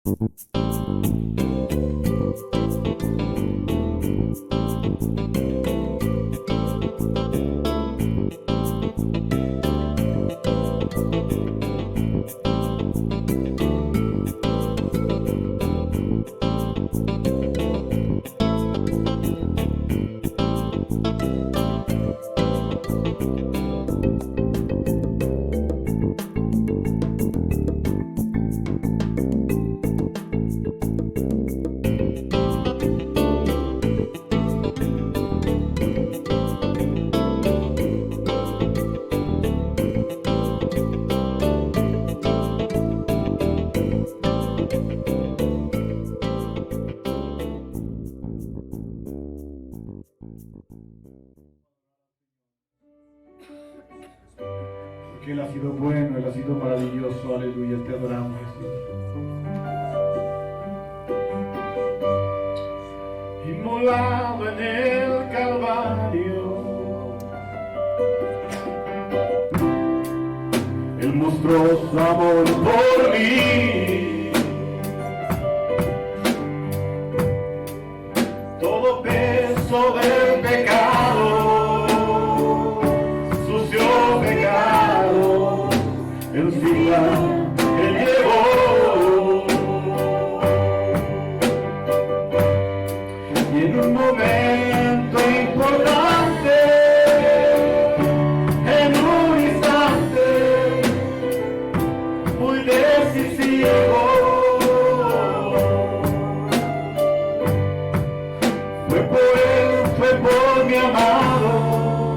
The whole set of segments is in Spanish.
Porque Él ha sido bueno, Él ha sido maravilloso, aleluya, te adoramos, Jesús. Inmolado en el Calvario, Él mostró su amor por mí. Todo peso del pecado, sucio pecado, encima Él llevó. Y en un momento importante, en un instante muy decisivo, fue por Él, fue por mi amado,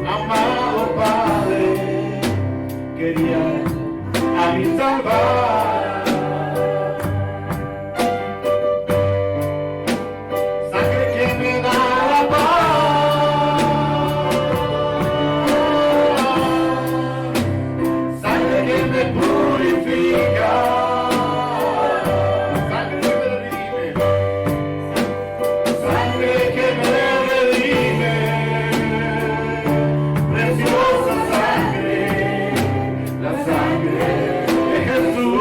amado Padre, quería a mí salvar. Sangre que me da la paz, sangre que me purifica, sangre que me redime, sangre que me redime, preciosa sangre, la sangre de Jesús.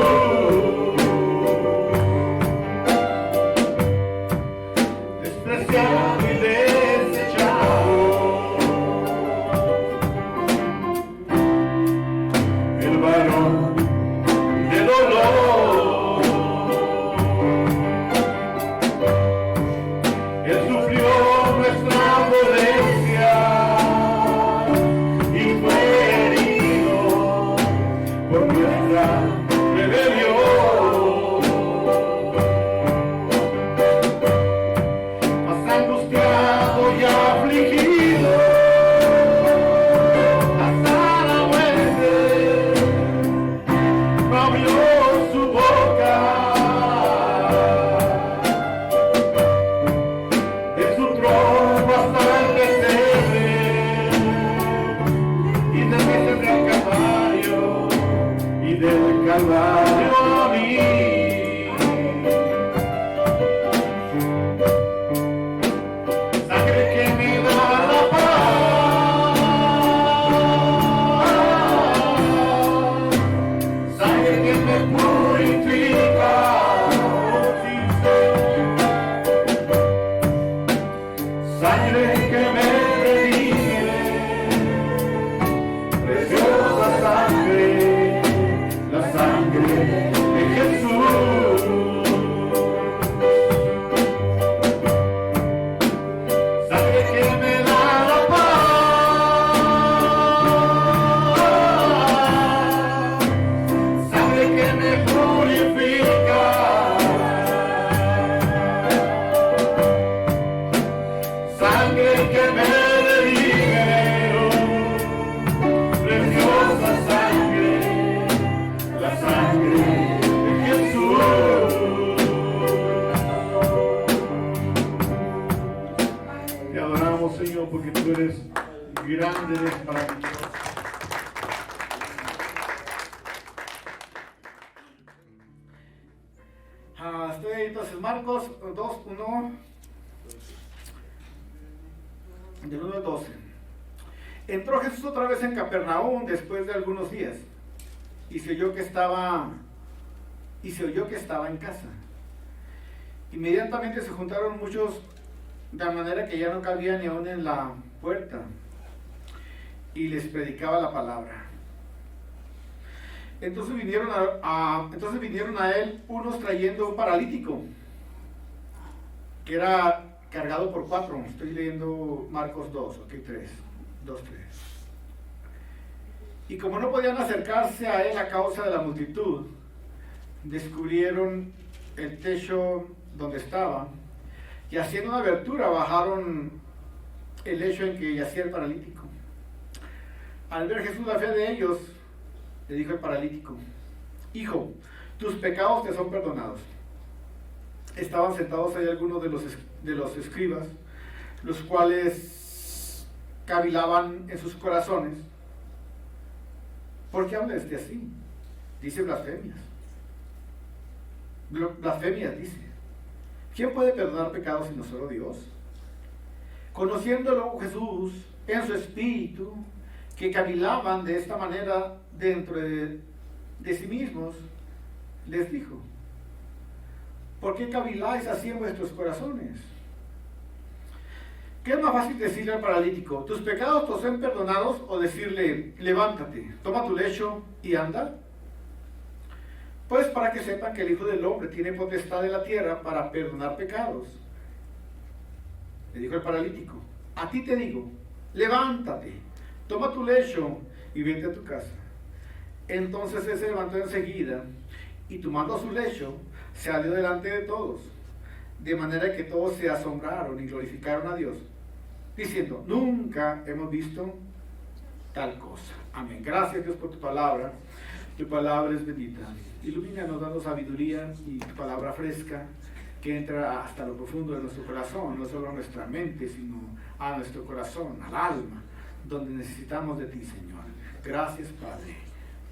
Despreciado y desechado, el varón de dolor, Él sufrió nuestra dolencia y fue herido por nuestra rebelión. Más angustiado y afligido hasta la muerte, no abrió su boca. De su trono hasta el pesebre, y del pesebre al Calvario, y del Calvario a mí. Sangre que me da la paz, sangre que me purifica, sangre que me redime, preciosa sangre, la sangre de Jesús. Sangre que me da la paz, sangre que me purifica, sangre que me redime, preciosa sangre, la sangre de Jesús. Te adoramos, Señor, porque tú eres grande, eres maravilloso. Estoy entonces Marcos 2:1, del 1 al 12. Entró Jesús otra vez en Capernaum después de algunos días, y se oyó que estaba y se oyó que estaba en casa. Inmediatamente se juntaron muchos, de manera que ya no cabía ni aún en la puerta, y les predicaba la palabra. Entonces vinieron a él unos trayendo un paralítico, que era cargado por 4. Estoy leyendo Marcos 2, ok, 3. Y como no podían acercarse a él a causa de la multitud, descubrieron el techo donde estaba, y haciendo una abertura bajaron el lecho en que yacía el paralítico. Al ver Jesús la fe de ellos, le dijo el paralítico: hijo, tus pecados te son perdonados. Estaban sentados ahí algunos de los escribas, los cuales cavilaban en sus corazones: ¿por qué habla este así? Dice blasfemias. Blasfemias dice. ¿Quién puede perdonar pecados sino solo Dios? Conociéndolo Jesús en su espíritu, que cavilaban de esta manera dentro de sí mismos, les dijo: ¿por qué caviláis así en vuestros corazones? ¿Qué es más fácil decirle al paralítico: tus pecados te son perdonados, o decirle: levántate, toma tu lecho y anda? Pues para que sepan que el Hijo del Hombre tiene potestad en la tierra para perdonar pecados. Le dijo el paralítico: a ti te digo, levántate, toma tu lecho y vete a tu casa. Entonces él se levantó enseguida y, tomando su lecho, salió delante de todos, de manera que todos se asombraron y glorificaron a Dios, diciendo: nunca hemos visto tal cosa. Amén. Gracias, Dios, por tu palabra. Tu palabra es bendita. Ilumínanos, dando sabiduría, y tu palabra fresca, que entra hasta lo profundo de nuestro corazón, no solo a nuestra mente, sino a nuestro corazón, al alma, donde necesitamos de ti, Señor. Gracias, Padre.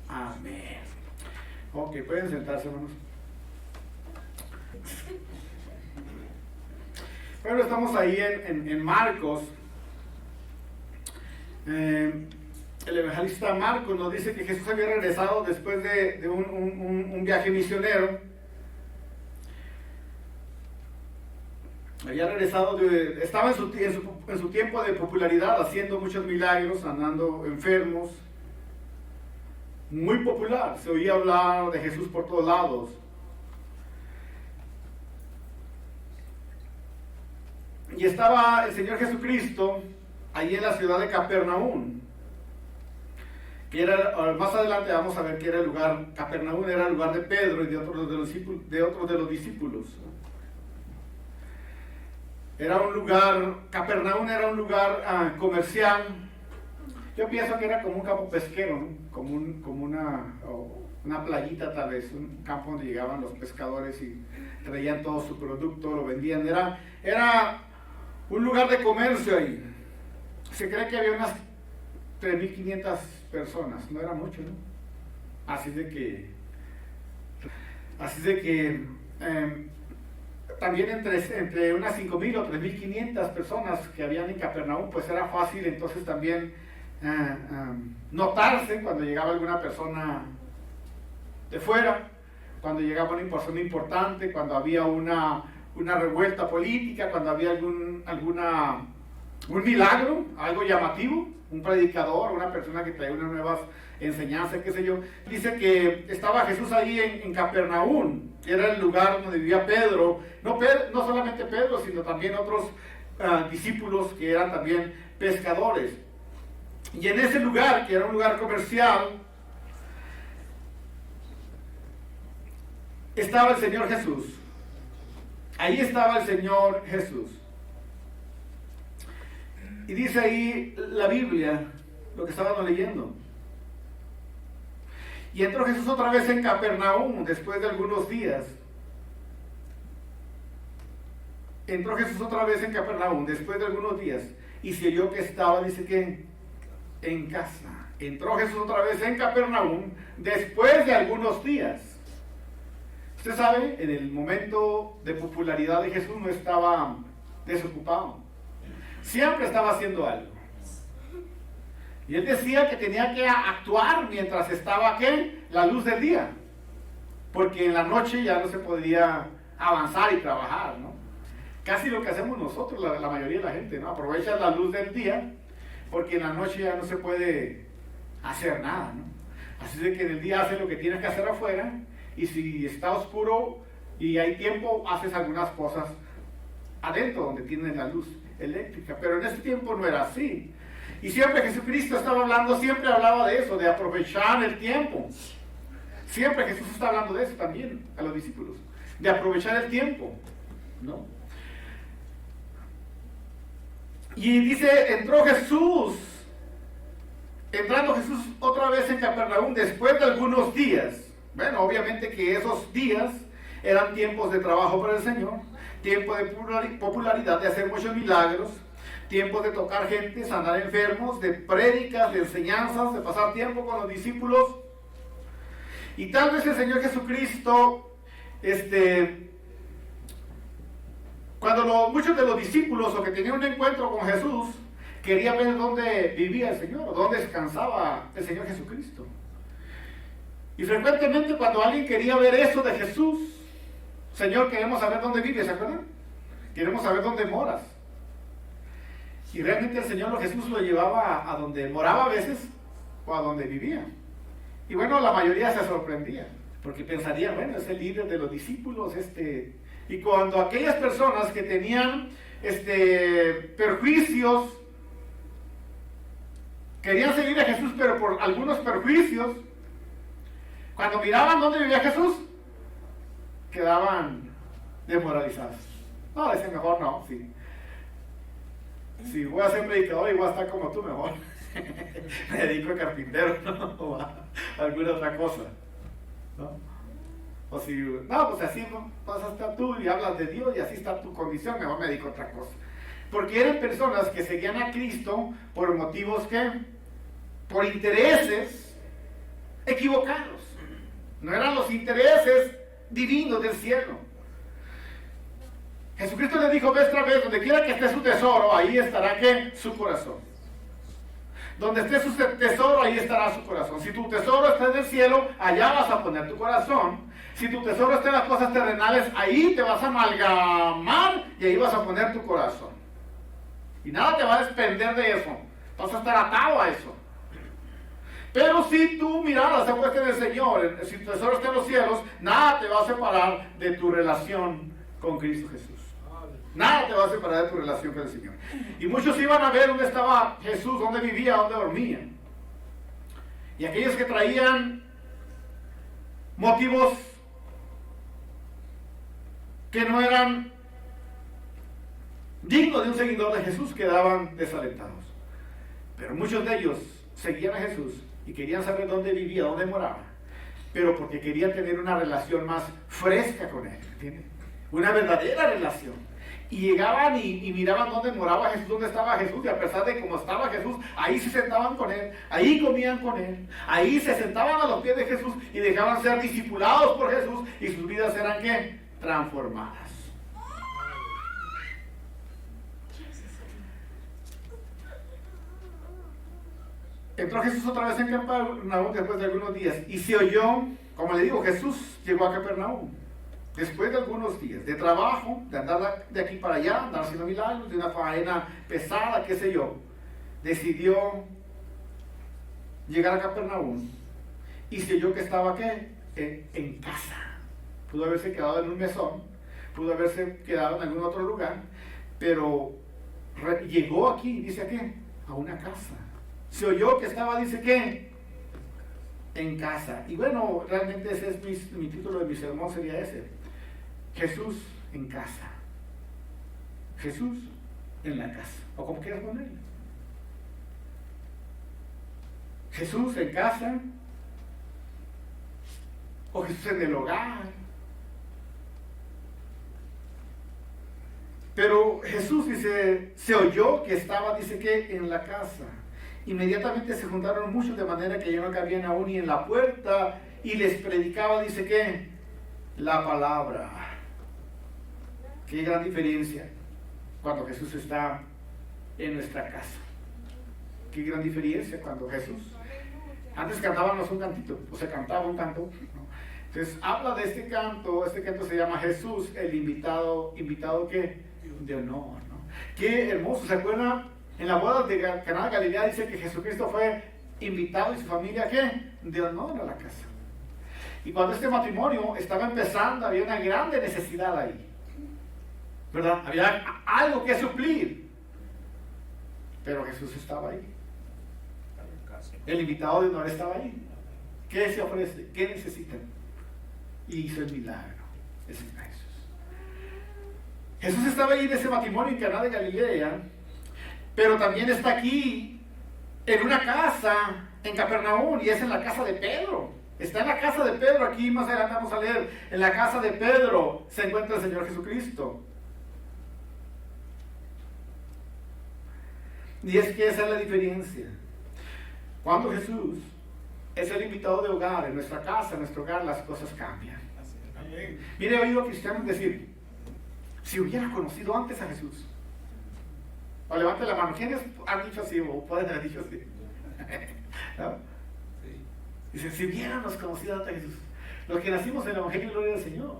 Amén. Ok, pueden sentarse, hermanos. Bueno, estamos ahí en Marcos. El evangelista Marcos nos dice que Jesús había regresado después de un viaje misionero. Había regresado, estaba en su tiempo de popularidad, haciendo muchos milagros, sanando enfermos. Muy popular, se oía hablar de Jesús por todos lados. Y estaba el Señor Jesucristo allí en la ciudad de Capernaum, que era, más adelante vamos a ver que era el lugar, Capernaum era el lugar de Pedro y de otros de los discípulos. Era un lugar, Capernaum era un lugar comercial. Yo pienso que era como un campo pesquero, ¿no? como una playita tal vez, un campo donde llegaban los pescadores y traían todo su producto, lo vendían. Era un lugar de comercio ahí. Se cree que había unas 3.500 personas, no era mucho, ¿no? Así de que también entre unas 5.000 o 3.500 personas que habían en Capernaum, pues era fácil entonces también notarse cuando llegaba alguna persona de fuera, cuando llegaba una persona importante, cuando había una revuelta política, cuando había un milagro, algo llamativo, un predicador, una persona que traía unas nuevas enseñanzas, qué sé yo. Dice que estaba Jesús ahí en Capernaum, que era el lugar donde vivía Pedro, no solamente Pedro, sino también otros discípulos que eran también pescadores. Y en ese lugar, que era un lugar comercial, estaba el Señor Jesús. Ahí estaba el Señor Jesús. Y dice ahí la Biblia, lo que estábamos leyendo. Y entró Jesús otra vez en Capernaum después de algunos días. Entró Jesús otra vez en Capernaum después de algunos días. Y se oyó que estaba, dice que, en casa. Entró Jesús otra vez en Capernaum después de algunos días. Usted sabe, en el momento de popularidad de Jesús no estaba desocupado. Siempre estaba haciendo algo. Y él decía que tenía que actuar mientras estaba, ¿qué? La luz del día. porque en la noche ya no se podía avanzar y trabajar, ¿no? Casi lo que hacemos nosotros, la mayoría de la gente, ¿no? Aprovecha la luz del día, porque en la noche ya no se puede hacer nada, ¿no? Así de que en el día haces lo que tienes que hacer afuera, y si está oscuro y hay tiempo, haces algunas cosas adentro donde tienes la luz eléctrica. Pero en ese tiempo no era así. Y siempre Jesucristo estaba hablando, siempre hablaba de eso, de aprovechar el tiempo. Siempre Jesús está hablando de eso también a los discípulos, de aprovechar el tiempo, ¿no? Y dice, entrando Jesús otra vez en Capernaum después de algunos días. Bueno, obviamente que esos días eran tiempos de trabajo para el Señor, tiempo de popularidad, de hacer muchos milagros, tiempos de tocar gente, sanar enfermos, de prédicas, de enseñanzas, de pasar tiempo con los discípulos. Y tal vez el Señor Jesucristo, cuando muchos de los discípulos o que tenían un encuentro con Jesús, querían ver dónde vivía el Señor, dónde descansaba el Señor Jesucristo. Y frecuentemente cuando alguien quería ver eso de Jesús, Señor, queremos saber dónde vives, ¿se acuerdan? Queremos saber dónde moras. Y realmente el Señor Jesús lo llevaba a donde moraba a veces o a donde vivía. Y bueno, la mayoría se sorprendía, porque pensarían, bueno, es el líder de los discípulos, Y cuando aquellas personas que tenían perjuicios, querían seguir a Jesús, pero por algunos perjuicios, cuando miraban dónde vivía Jesús, quedaban desmoralizados. No, ese mejor no, sí. Si voy a ser predicador y voy a estar como tú, mejor me dedico a carpintero, ¿no? O a alguna otra cosa, ¿no? O si, no, pues así vas a estar tú y hablas de Dios y así está tu condición, mejor me dedico a otra cosa. Porque eran personas que seguían a Cristo por motivos por intereses equivocados. No eran los intereses divinos del cielo. Jesucristo le dijo vez tras vez, donde quiera que esté su tesoro, ahí estará su corazón. Donde esté su tesoro, ahí estará su corazón. Si tu tesoro está en el cielo, allá vas a poner tu corazón. Si tu tesoro está en las cosas terrenales, ahí te vas a amalgamar y ahí vas a poner tu corazón. Y nada te va a desprender de eso. Vas a estar atado a eso. Pero si tu mirada se puesta en el Señor, si tu tesoro está en los cielos, nada te va a separar de tu relación con Cristo Jesús. Nada te va a separar de tu relación con el Señor. Y muchos iban a ver dónde estaba Jesús, dónde vivía, dónde dormía. Y aquellos que traían motivos que no eran dignos de un seguidor de Jesús quedaban desalentados. Pero muchos de ellos seguían a Jesús y querían saber dónde vivía, dónde moraba, pero porque querían tener una relación más fresca con Él, ¿entiendes? Una verdadera relación. Y llegaban y miraban dónde moraba Jesús, dónde estaba Jesús, y a pesar de cómo estaba Jesús, ahí se sentaban con Él, ahí comían con Él, ahí se sentaban a los pies de Jesús y dejaban ser discipulados por Jesús, y sus vidas eran ¿qué? Transformadas. Entró Jesús otra vez en Capernaum después de algunos días y se oyó, como le digo, Jesús llegó a Capernaum después de algunos días de trabajo, de andar de aquí para allá, andar haciendo milagros, de una faena pesada, qué sé yo. Decidió llegar a Capernaum y se oyó que estaba ¿qué? En casa. Pudo haberse quedado en un mesón, pudo haberse quedado en algún otro lugar, pero llegó aquí, dice aquí, a una casa. Se oyó que estaba, dice que, en casa. Y bueno, realmente ese es mi título de mi sermón, sería ese. Jesús en casa. Jesús en la casa. O como quieras ponerlo. Jesús en casa. O Jesús en el hogar. Pero Jesús dice, se oyó que estaba, dice que, en la casa. Inmediatamente se juntaron muchos de manera que ya no cabían aún ni en la puerta y les predicaba, dice que, la palabra. Qué gran diferencia cuando Jesús está en nuestra casa. Qué gran diferencia cuando Jesús, antes cantábamos un cantito, o se cantaba un canto, ¿no? Entonces habla de este canto se llama Jesús, el invitado ¿qué? De honor, ¿no? Qué hermoso, ¿se acuerdan? En la boda de Caná de Galilea dice que Jesucristo fue invitado y su familia, ¿qué? De honor a la casa. Y cuando este matrimonio estaba empezando, había una grande necesidad ahí, ¿verdad? Había algo que suplir, pero Jesús estaba ahí. El invitado de honor estaba ahí. ¿Qué se ofrece? ¿Qué necesitan? Y hizo el milagro. Ese era Jesús. Jesús estaba ahí en ese matrimonio en Caná de Galilea, pero también está aquí en una casa en Capernaum, y es en la casa de Pedro. Está en la casa de Pedro. Aquí más adelante vamos a leer. En la casa de Pedro se encuentra el Señor Jesucristo. Y es que esa es la diferencia. Cuando Jesús es el invitado de hogar, en nuestra casa, en nuestro hogar, las cosas cambian. Mire, he oído cristianos decir, si hubiera conocido antes a Jesús. O levante la mano. ¿Quiénes han dicho así o pueden haber dicho así? ¿No? Dicen, si hubiéramos conocido antes a Jesús. Los que nacimos en el Evangelio, gloria al Señor.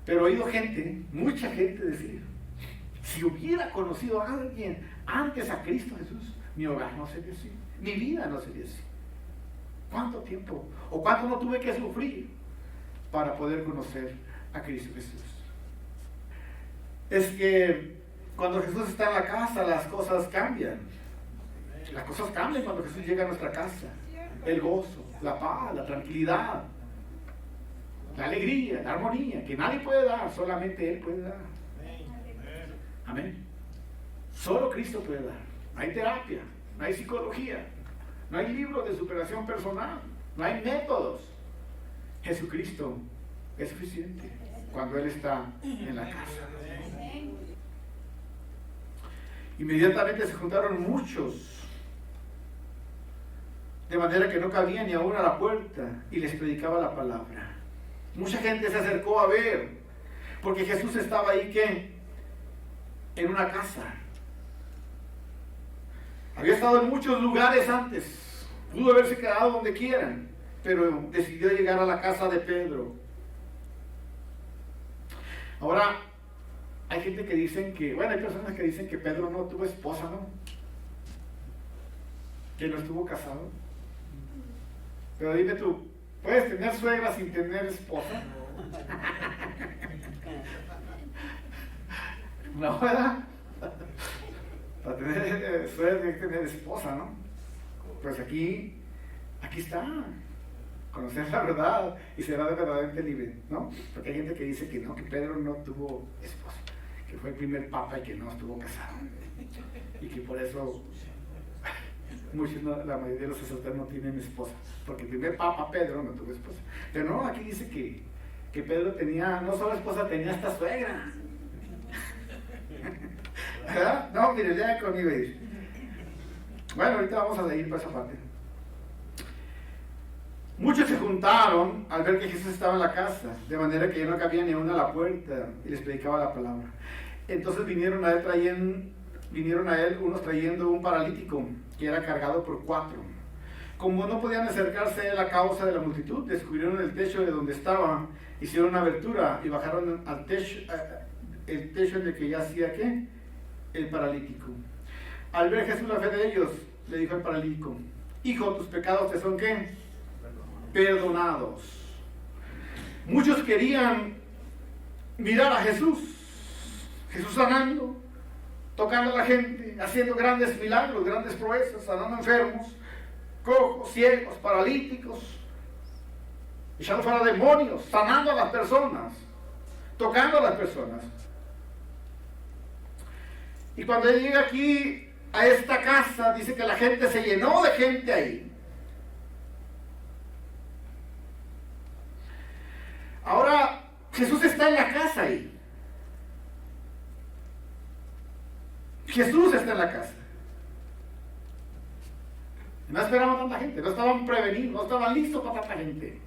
Pero he oído gente, mucha gente decir, si hubiera conocido a alguien antes a Cristo Jesús, mi hogar no sería así, mi vida no sería así. ¿Cuánto tiempo o cuánto no tuve que sufrir para poder conocer a Cristo Jesús? Es que cuando Jesús está en la casa, las cosas cambian. Las cosas cambian cuando Jesús llega a nuestra casa. El gozo, la paz, la tranquilidad, la alegría, la armonía, que nadie puede dar, solamente Él puede dar. Amén. Solo Cristo puede dar. No hay terapia, no hay psicología, no hay libros de superación personal, no hay métodos. Jesucristo es suficiente cuando Él está en la casa. Inmediatamente se juntaron muchos, de manera que no cabía ni aún a la puerta, y les predicaba la palabra. Mucha gente se acercó a ver, porque Jesús estaba ahí, ¿qué? En una casa. Había estado en muchos lugares antes, pudo haberse quedado donde quieran, pero decidió llegar a la casa de Pedro. Ahora, hay gente que dicen que, bueno, hay personas que dicen que Pedro no tuvo esposa, ¿no? Que no estuvo casado. Pero dime tú, ¿puedes tener suegra sin tener esposa? No, ¿verdad? Para tener suegra hay que tener esposa, ¿no? Pues aquí está. Conocer la verdad y será verdaderamente libre, ¿no? Porque hay gente que dice que no, que Pedro no tuvo esposa, que fue el primer papa y que no estuvo casado. Y que por eso muchos, la mayoría de los sacerdotes no tienen esposa, porque el primer papa Pedro no tuvo esposa. Pero no, aquí dice que Pedro tenía no solo esposa, tenía hasta suegra. ¿Verdad? No, mire, ya conmigo. Bueno, ahorita vamos a leer para esa parte. Muchos se juntaron al ver que Jesús estaba en la casa, de manera que ya no cabía ni uno a la puerta, y les predicaba la palabra. Entonces vinieron a él unos trayendo un paralítico que era cargado por 4. Como no podían acercarse a él a causa de la multitud, descubrieron el techo de donde estaba, hicieron una abertura y bajaron al techo, el techo en el que yacía ¿qué? El paralítico. Al ver Jesús la fe de ellos, le dijo al paralítico, hijo, tus pecados te son ¿qué? Perdonados. Muchos querían mirar a Jesús sanando, tocando a la gente, haciendo grandes milagros, grandes proezas, sanando enfermos, cojos, ciegos, paralíticos, echando fuera demonios, sanando a las personas, tocando a las personas. Y cuando él llega aquí a esta casa, dice que la gente se llenó de gente ahí. Ahora, Jesús está en la casa ahí. Jesús está en la casa. No esperaban tanta gente, no estaban prevenidos, no estaban listos para tanta gente.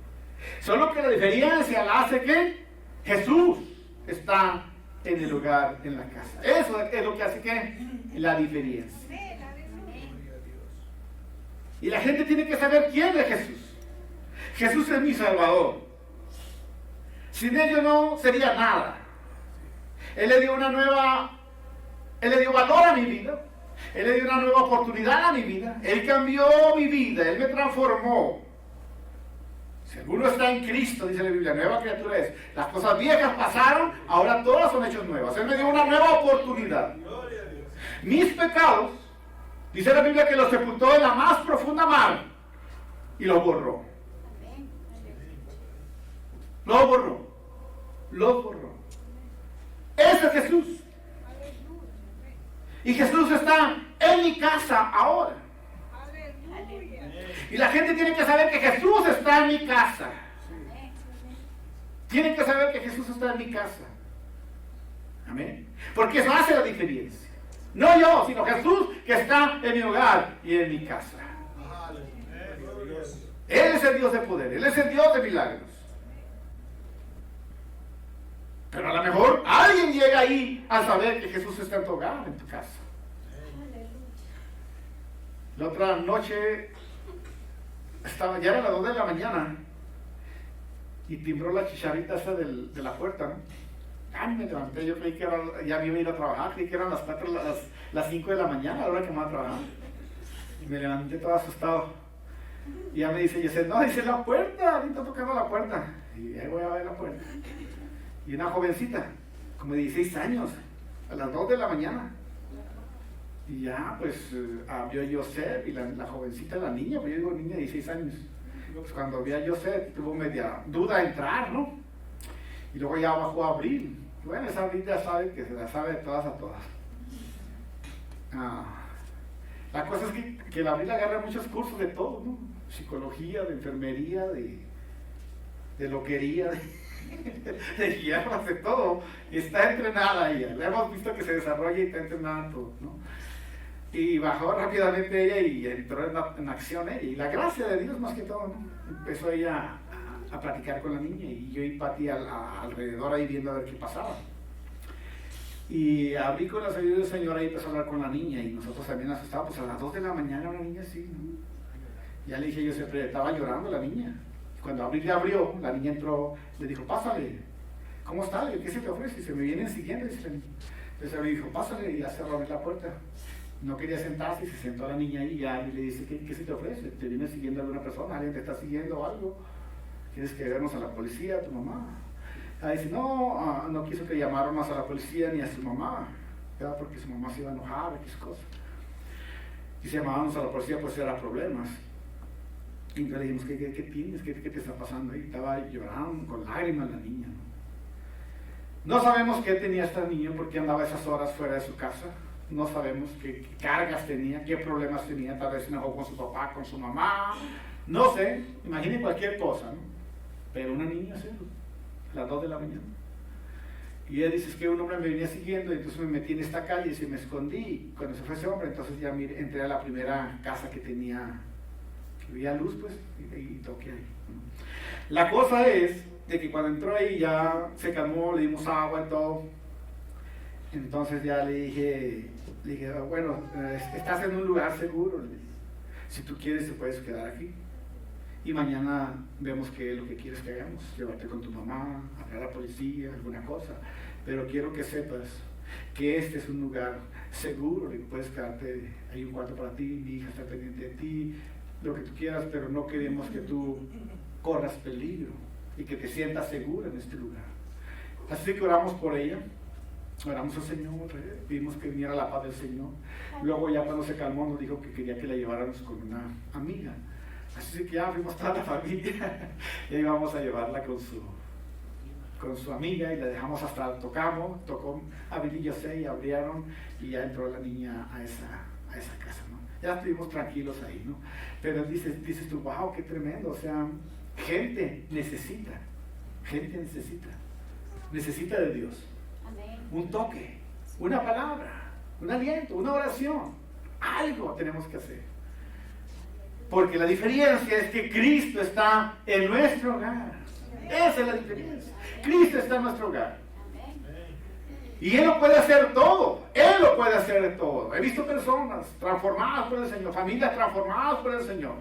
Solo que la diferencia la hace que Jesús está en el lugar, en la casa. Eso es lo que hace que la diferencia. Y la gente tiene que saber quién es Jesús. Jesús es mi Salvador. Sin ello no sería nada. Él le dio Él le dio valor a mi vida. Él le dio una nueva oportunidad a mi vida. Él cambió mi vida. Él me transformó. Si alguno está en Cristo, dice la Biblia, nueva criatura es. Las cosas viejas pasaron, ahora todas son hechas nuevas. Él me dio una nueva oportunidad. Mis pecados, dice la Biblia que los sepultó en la más profunda mar y los borró. Los borró. Los borró. Ese es Jesús. Y Jesús está en mi casa ahora. Y la gente tiene que saber que Jesús está en mi casa. Tienen que saber que Jesús está en mi casa. Amén. Porque eso hace la diferencia. No yo, sino Jesús que está en mi hogar y en mi casa. Él es el Dios de poder. Él es el Dios de milagros. Pero a lo mejor alguien llega ahí a saber que Jesús está en tu hogar, en tu casa. La otra noche ya era las 2 de la mañana y timbró la chicharrita esa de la puerta, ¿no? Ah, me levanté, yo creí que ya me iba a ir a trabajar, creí que eran las 4, las 5 de la mañana, a la hora que me iba a trabajar. Y me levanté todo asustado. Y ya me dice, no, dice la puerta, ahorita tocando la puerta. Y ahí voy a ver la puerta. Y una jovencita, como de 16 años, a las 2 de la mañana. Y ya, pues, vio a Joseph y la jovencita, la niña, pues yo digo niña de 16 años. Pues cuando vio a Joseph, tuvo media duda de entrar, ¿no? Y luego ya bajó a Abril. Bueno, esa Abril ya sabe que se la sabe de todas a todas. La cosa es que la Abril agarra muchos cursos de todo, ¿no? Psicología, de enfermería, de loquería, de hierbas, de todo. Y está entrenada ella. La hemos visto que se desarrolla y está entrenada en todo, ¿no? Y bajó rápidamente ella y entró en acción ella. Y la gracia de Dios más que todo, ¿no? Empezó ella a platicar con la niña y yo y Pati alrededor ahí viendo a ver qué pasaba. Y abrí con la sabiduría del Señor ahí, empezó a hablar con la niña y nosotros también asustados, pues a las 2 de la mañana una niña así, ¿no? Ya le dije, yo siempre estaba llorando la niña. Cuando Abril le abrió, la niña entró, le dijo, pásale, ¿cómo está? ¿Qué se te ofrece? Y se me vienen siguiendo, dice la niña. Entonces Abril dijo, pásale, y ya cerró abrir la puerta. No quería sentarse y se sentó la niña ahí y ya le dice, ¿qué se te ofrece? ¿Te viene siguiendo alguna persona? ¿Alguien te está siguiendo o algo? ¿Quieres que vernos a la policía, a tu mamá? Dice, no quiso que llamáramos a la policía ni a su mamá, ¿verdad? Porque su mamá se iba a enojar, X cosas. Y si llamábamos a la policía, pues era problemas. Y entonces le dijimos, ¿qué tienes? ¿Qué te está pasando? Y estaba llorando con lágrimas la niña, ¿no? No sabemos qué tenía esta niña, porque andaba esas horas fuera de su casa. No sabemos qué cargas tenía, qué problemas tenía. Tal vez se enojó con su papá, con su mamá. No sé, imaginen cualquier cosa, ¿no? Pero una niña, sí, a las 2 de la mañana. Y ella dice, es que un hombre me venía siguiendo, y entonces me metí en esta calle y me escondí. Y cuando se fue ese hombre, entonces ya entré a la primera casa que tenía, que veía luz, pues, y toqué ahí. La cosa es de que cuando entró ahí ya se calmó, le dimos agua y todo. Entonces ya le dije, bueno, estás en un lugar seguro. Si tú quieres, te puedes quedar aquí. Y mañana vemos qué es lo que quieres que hagamos. Llevarte con tu mamá, hablar a la policía, alguna cosa. Pero quiero que sepas que este es un lugar seguro, que puedes quedarte, hay un cuarto para ti, mi hija está pendiente de ti, lo que tú quieras, pero no queremos que tú corras peligro y que te sientas segura en este lugar. Así que oramos por ella. Oramos al Señor, vimos que viniera la paz del Señor. Luego ya cuando se calmó nos dijo que quería que la lleváramos con una amiga. Así que ya fuimos toda la familia y íbamos a llevarla con su amiga y la dejamos hasta, tocó a Billy y José y abrieron y ya entró la niña a esa casa, ¿no? Ya estuvimos tranquilos ahí, ¿no? Pero dices tú, wow, qué tremendo, o sea, gente necesita de Dios. Un toque, una palabra, un aliento, una oración, algo tenemos que hacer. Porque la diferencia es que Cristo está en nuestro hogar. Esa es la diferencia. Cristo está en nuestro hogar. Y Él lo puede hacer todo. Él lo puede hacer todo. He visto personas transformadas por el Señor, familias transformadas por el Señor.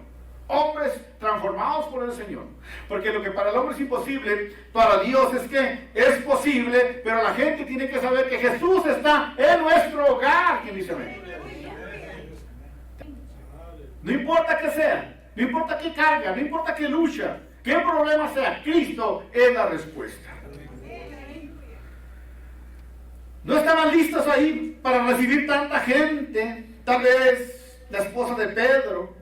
Hombres transformados por el Señor. Porque lo que para el hombre es imposible, para Dios es que es posible, pero la gente tiene que saber que Jesús está en nuestro hogar. ¿Quién dice amén? No importa qué sea, no importa qué carga, no importa qué lucha, qué problema sea, Cristo es la respuesta. No estaban listos ahí para recibir tanta gente. Tal vez la esposa de Pedro,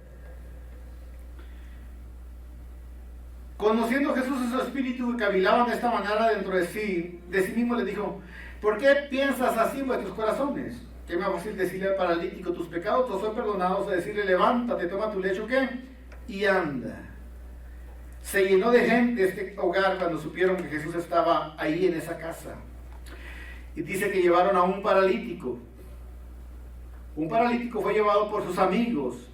conociendo a Jesús en su espíritu y cavilaban de esta manera dentro de sí mismo le dijo: ¿por qué piensas así en vuestros corazones? ¿Qué más fácil decirle al paralítico: tus pecados te son perdonados, o decirle: levántate, toma tu lecho, ¿qué? Y anda. Se llenó de gente este hogar cuando supieron que Jesús estaba ahí en esa casa. Y dice que llevaron a un paralítico. Un paralítico fue llevado por sus amigos.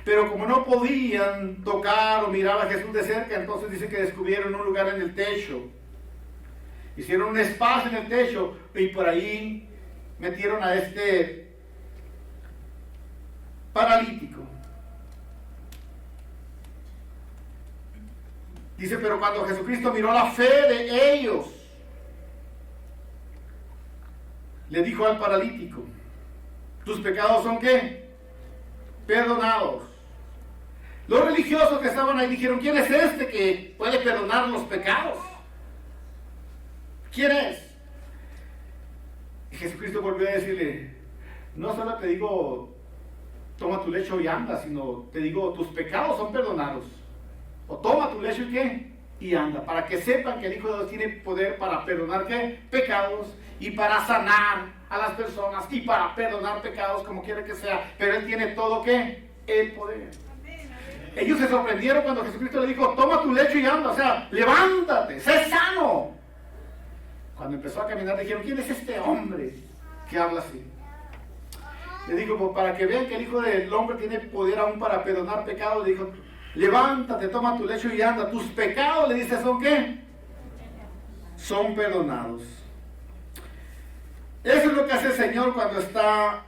Pero como no podían tocar o mirar a Jesús de cerca, entonces dice que descubrieron un lugar en el techo. Hicieron un espacio en el techo y por ahí metieron a este paralítico. Dice, pero cuando Jesucristo miró la fe de ellos, le dijo al paralítico: tus pecados son ¿qué? Perdonados. Los religiosos que estaban ahí dijeron: ¿quién es este que puede perdonar los pecados? ¿Quién es? Y Jesucristo volvió a decirle: no solo te digo toma tu lecho y anda, sino te digo tus pecados son perdonados. O toma tu lecho y ¿qué? Y anda, para que sepan que el Hijo de Dios tiene poder para perdonar ¿qué? Pecados, y para sanar a las personas, y para perdonar pecados como quiera que sea, pero Él tiene todo ¿qué? El poder. Ellos se sorprendieron cuando Jesucristo le dijo: toma tu lecho y anda, o sea, levántate, sé sano. Cuando empezó a caminar dijeron: ¿quién es este hombre que habla así? Le digo, pues para que vean que el Hijo del Hombre tiene poder aún para perdonar pecados, le dijo: levántate, toma tu lecho y anda. Tus pecados, le dice, ¿son qué? Son perdonados. Eso es lo que hace el Señor cuando está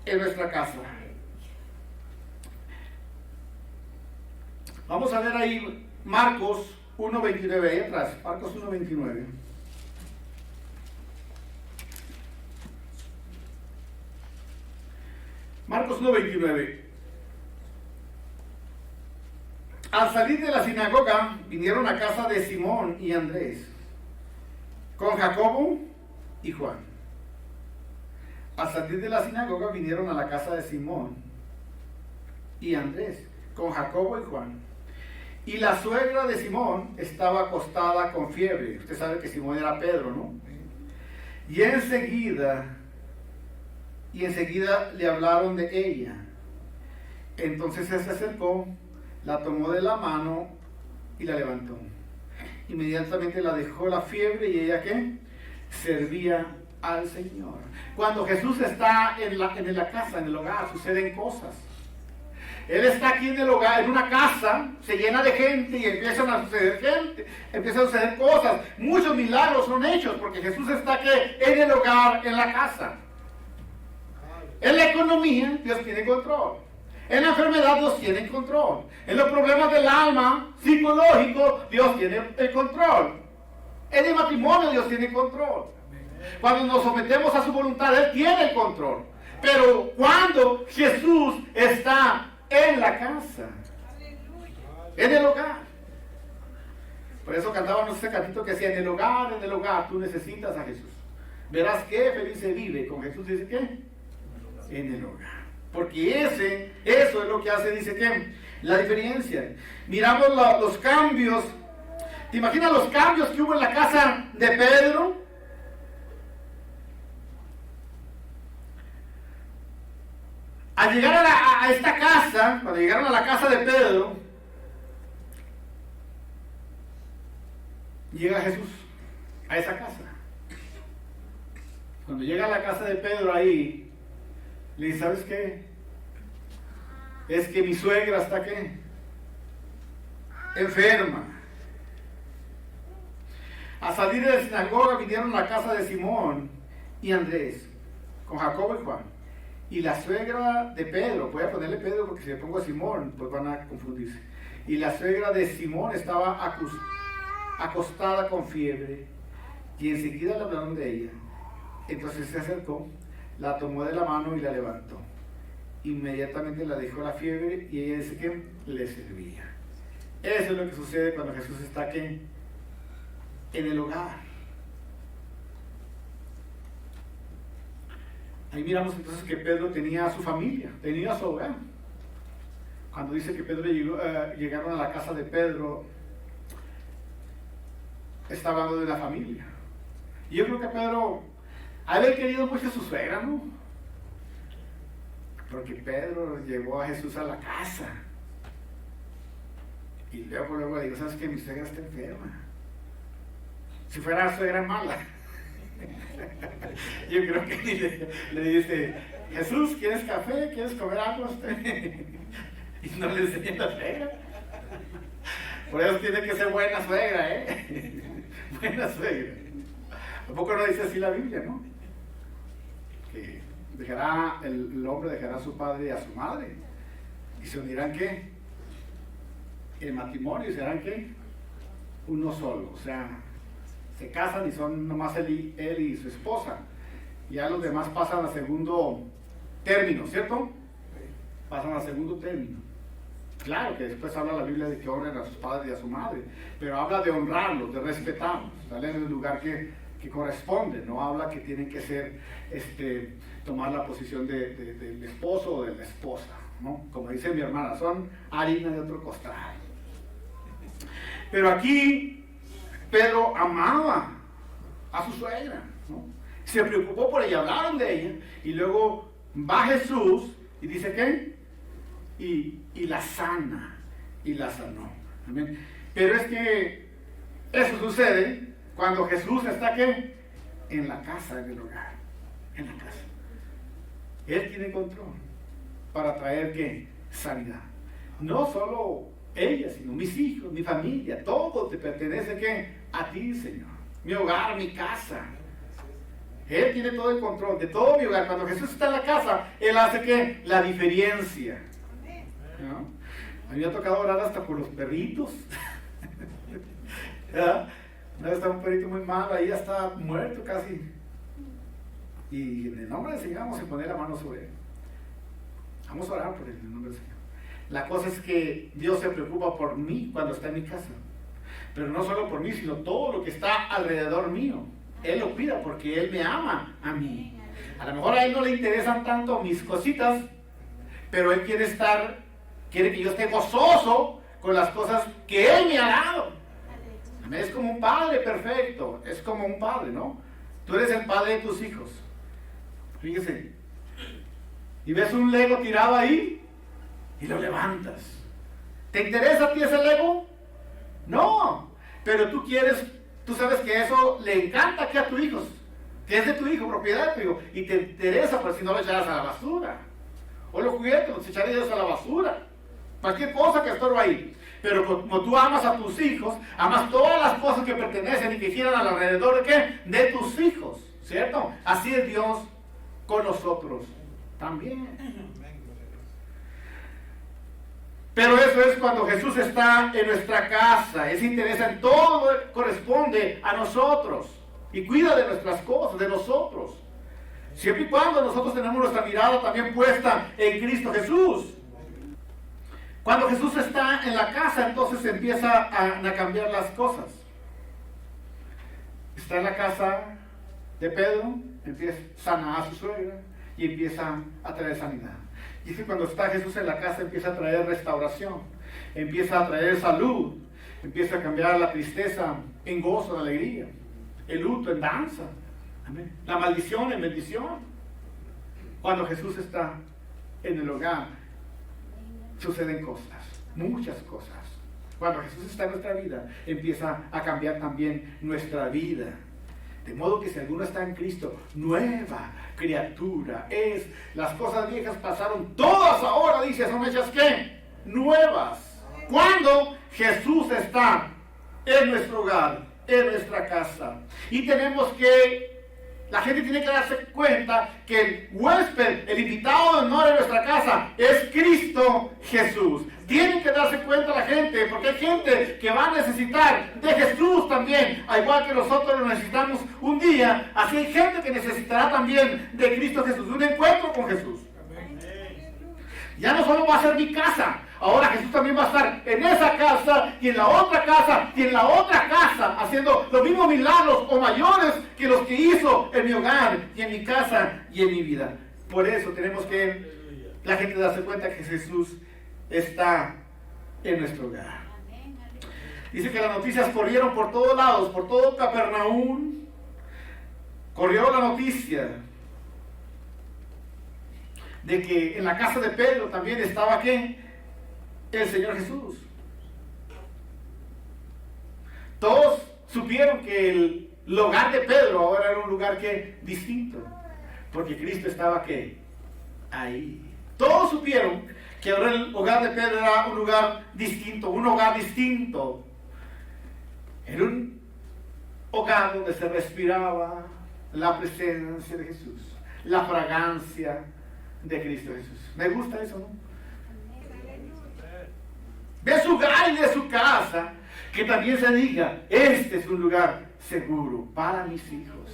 en nuestra casa. Vamos a ver ahí Marcos 1:29, ahí atrás, Marcos 1:29. Marcos 1:29. Al salir de la sinagoga, vinieron a casa de Simón y Andrés, con Jacobo y Juan. Al salir de la sinagoga, vinieron a la casa de Simón y Andrés, con Jacobo y Juan. Y la suegra de Simón estaba acostada con fiebre. Usted sabe que Simón era Pedro, ¿no? Y enseguida le hablaron de ella. Entonces él se acercó, la tomó de la mano y la levantó. Inmediatamente la dejó la fiebre y ella ¿qué? Servía al Señor. Cuando Jesús está en la casa, en el hogar, suceden cosas. Él está aquí en el hogar, en una casa, se llena de gente y empiezan a suceder cosas. Muchos milagros son hechos porque Jesús está aquí en el hogar, en la casa. En la economía, Dios tiene control. En la enfermedad, Dios tiene control. En los problemas del alma, psicológico, Dios tiene el control. En el matrimonio, Dios tiene control. Cuando nos sometemos a su voluntad, Él tiene el control. Pero cuando Jesús está en la casa, en el hogar. Por eso cantábamos ese cantito que decía: en el hogar, tú necesitas a Jesús. Verás qué feliz se vive. Con Jesús dice ¿qué? En el hogar. Porque eso es lo que hace, dice que la diferencia. Miramos los cambios. ¿Te imaginas los cambios que hubo en la casa de Pedro? Al llegar a esta casa, cuando llegaron a la casa de Pedro, llega Jesús a esa casa. Cuando llega a la casa de Pedro ahí, le dice: ¿sabes qué? Es que mi suegra está ¿qué? Enferma. A salir de la sinagoga vinieron a la casa de Simón y Andrés, con Jacobo y Juan. Y la suegra de Pedro, voy a ponerle Pedro porque si le pongo a Simón, pues van a confundirse. Y la suegra de Simón estaba acostada con fiebre, y enseguida le hablaron de ella. Entonces se acercó, la tomó de la mano y la levantó. Inmediatamente la dejó la fiebre y ella dice que le servía. Eso es lo que sucede cuando Jesús está aquí en el hogar. Ahí miramos entonces que Pedro tenía a su familia, tenía a su hogar. Cuando dice que Pedro llegaron a la casa de Pedro, está hablando de la familia. Y yo creo que Pedro ha de haber querido mucho a su suegra, ¿no? Porque Pedro llevó a Jesús a la casa. Y luego digo, ¿sabes qué? Mi suegra está enferma. Si fuera suegra mala. Yo creo que le dice, Jesús, ¿quieres café? ¿Quieres comer algo? Y no le enseña la suegra. Por eso tiene que ser buena suegra, ¿eh? Buena suegra. Tampoco no dice así la Biblia, ¿no? Que el hombre dejará a su padre y a su madre. Y se unirán, ¿qué? El matrimonio, y serán, ¿qué? Uno solo. O sea, se casan y son nomás él y su esposa. Ya los demás pasan a segundo término, ¿cierto? Pasan a segundo término. Claro que después habla la Biblia de que honren a sus padres y a su madre, pero habla de honrarlos, de respetarlos, darle en el lugar que corresponde. No habla que tienen que ser, tomar la posición del esposo o de la esposa, ¿no? Como dice mi hermana, son harina de otro costal. Pero aquí Pedro amaba a su suegra, ¿no? Se preocupó por ella, hablaron de ella, y luego va Jesús y dice ¿qué? Y la sana, y la sanó. ¿Amén? Pero es que eso sucede cuando Jesús está ¿qué? En la casa, en el hogar, en la casa. Él tiene control para traer ¿qué? Sanidad. No solo ella, sino mis hijos, mi familia, todo te pertenece ¿qué? A ti, Señor. Mi hogar, mi casa. Él tiene todo el control de todo mi hogar. Cuando Jesús está en la casa, Él hace ¿qué? La diferencia. ¿No? A mí me ha tocado orar hasta por los perritos. ¿Verdad? Una vez estaba un perrito muy malo, ahí ya está muerto casi. Y en el nombre del Señor vamos a poner la mano sobre él. Vamos a orar por él en el nombre del Señor. La cosa es que Dios se preocupa por mí cuando está en mi casa. Pero no solo por mí, sino todo lo que está alrededor mío. Él lo cuida porque Él me ama a mí. A lo mejor a Él no le interesan tanto mis cositas, pero Él quiere que yo esté gozoso con las cosas que Él me ha dado. Es como un padre perfecto, es como un padre, ¿no? Tú eres el padre de tus hijos. Fíjese. Y ves un Lego tirado ahí y lo levantas. ¿Te interesa a ti ese Lego? No. Pero tú sabes que eso le encanta aquí a tus hijos, que es de tu hijo, propiedad de tu hijo, y te interesa, pues si no lo echaras a la basura. O los juguetes los echarías a la basura. Cualquier cosa que estorba ahí. Pero como tú amas a tus hijos, amas todas las cosas que pertenecen y que giran alrededor de ¿qué? De tus hijos, ¿cierto? Así es Dios con nosotros también. Pero eso es cuando Jesús está en nuestra casa. Ese interés en todo corresponde a nosotros y cuida de nuestras cosas, de nosotros. Siempre y cuando nosotros tenemos nuestra mirada también puesta en Cristo Jesús. Cuando Jesús está en la casa, entonces empieza a cambiar las cosas. Está en la casa de Pedro, empieza a sanar a su suegra y empieza a traer sanidad. Y es que cuando está Jesús en la casa empieza a traer restauración, empieza a traer salud, empieza a cambiar la tristeza en gozo, en alegría, el luto en danza, amén, la maldición en bendición. Cuando Jesús está en el hogar, suceden cosas, muchas cosas. Cuando Jesús está en nuestra vida, empieza a cambiar también nuestra vida. De modo que si alguno está en Cristo, nueva criatura es. Las cosas viejas pasaron, todas ahora, dice, son hechas ¿qué? Nuevas. Cuando Jesús está en nuestro hogar, en nuestra casa. Y tenemos que La gente tiene que darse cuenta que el huésped, el invitado de honor en nuestra casa es Cristo Jesús. Tienen que darse cuenta la gente, porque hay gente que va a necesitar de Jesús también, al igual que nosotros lo necesitamos un día. Así hay gente que necesitará también de Cristo Jesús, un encuentro con Jesús. Ya no solo va a ser mi casa, ahora Jesús también va a estar en esa casa y en la otra casa y en la otra casa, haciendo los mismos milagros o mayores que los que hizo en mi hogar y en mi casa y en mi vida. Por eso tenemos que la gente darse cuenta que Jesús está en nuestro hogar. Dice que las noticias corrieron por todos lados, por todo Capernaum. Corrió la noticia de que en la casa de Pedro también estaba ¿qué? El Señor Jesús. Todos supieron que el hogar de Pedro ahora era un lugar que distinto, porque Cristo estaba ¿qué? Ahí. Todos supieron que ahora el hogar de Pedro era un lugar distinto, un hogar distinto. Era un hogar donde se respiraba la presencia de Jesús, la fragancia de Cristo Jesús. Me gusta eso, ¿no? De su hogar y de su casa, que también se diga, este es un lugar seguro para mis hijos,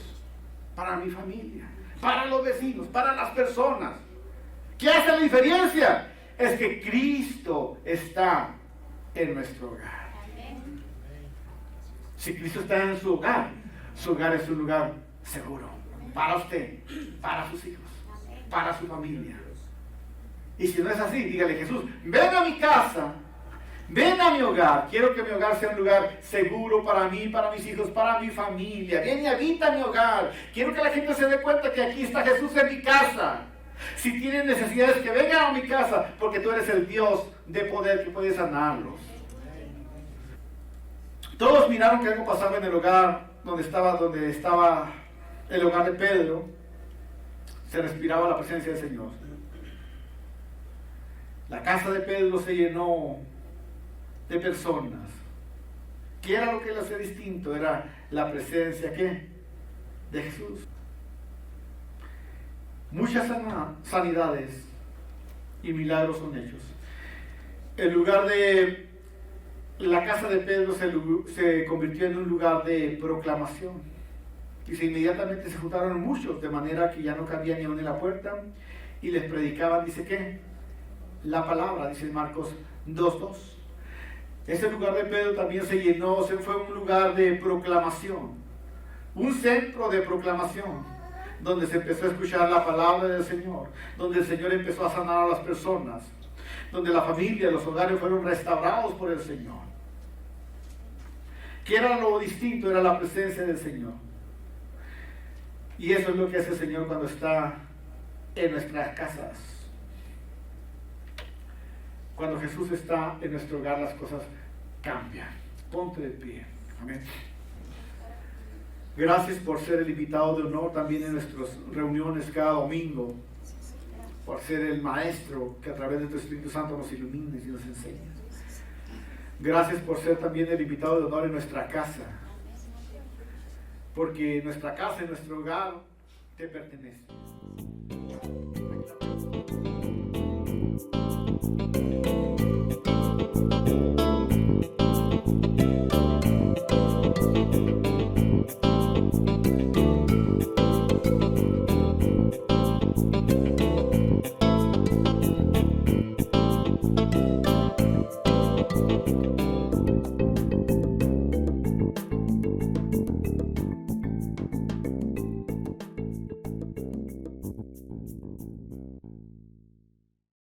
para mi familia, para los vecinos, para las personas. ¿Qué hace la diferencia? Es que Cristo está en nuestro hogar. Si Cristo está en su hogar es un lugar seguro para usted, para sus hijos, para su familia. Y si no es así, dígale: Jesús, ven a mi casa, ven a mi hogar. Quiero que mi hogar sea un lugar seguro para mí, para mis hijos, para mi familia. Ven y habita mi hogar. Quiero que la gente se dé cuenta que aquí está Jesús en mi casa. Si tienen necesidades, que vengan a mi casa, porque tú eres el Dios de poder que puede sanarlos. Todos miraron que algo pasaba en el hogar donde estaba el hogar de Pedro. Se respiraba la presencia del Señor. La casa de Pedro se llenó de personas. ¿Qué era lo que le hacía distinto? Era la presencia ¿qué? De Jesús. Muchas sanidades y milagros son hechos. El lugar de la casa de Pedro se convirtió en un lugar de proclamación. Y inmediatamente se juntaron muchos, de manera que ya no cabía ni aún en la puerta, y les predicaban, dice ¿qué? La palabra, dice Marcos 2:2. Ese lugar de Pedro también se llenó, fue un lugar de proclamación, un centro de proclamación, donde se empezó a escuchar la palabra del Señor, donde el Señor empezó a sanar a las personas, donde la familia, los hogares fueron restaurados por el Señor. ¿Qué era lo distinto? Era la presencia del Señor. Y eso es lo que hace el Señor cuando está en nuestras casas. Cuando Jesús está en nuestro hogar, las cosas cambian. Ponte de pie. Amén. Gracias por ser el invitado de honor también en nuestras reuniones cada domingo. Por ser el maestro que a través de tu Espíritu Santo nos ilumines y nos enseñes. Gracias por ser también el invitado de honor en nuestra casa. Porque nuestra casa y nuestro hogar te pertenecen.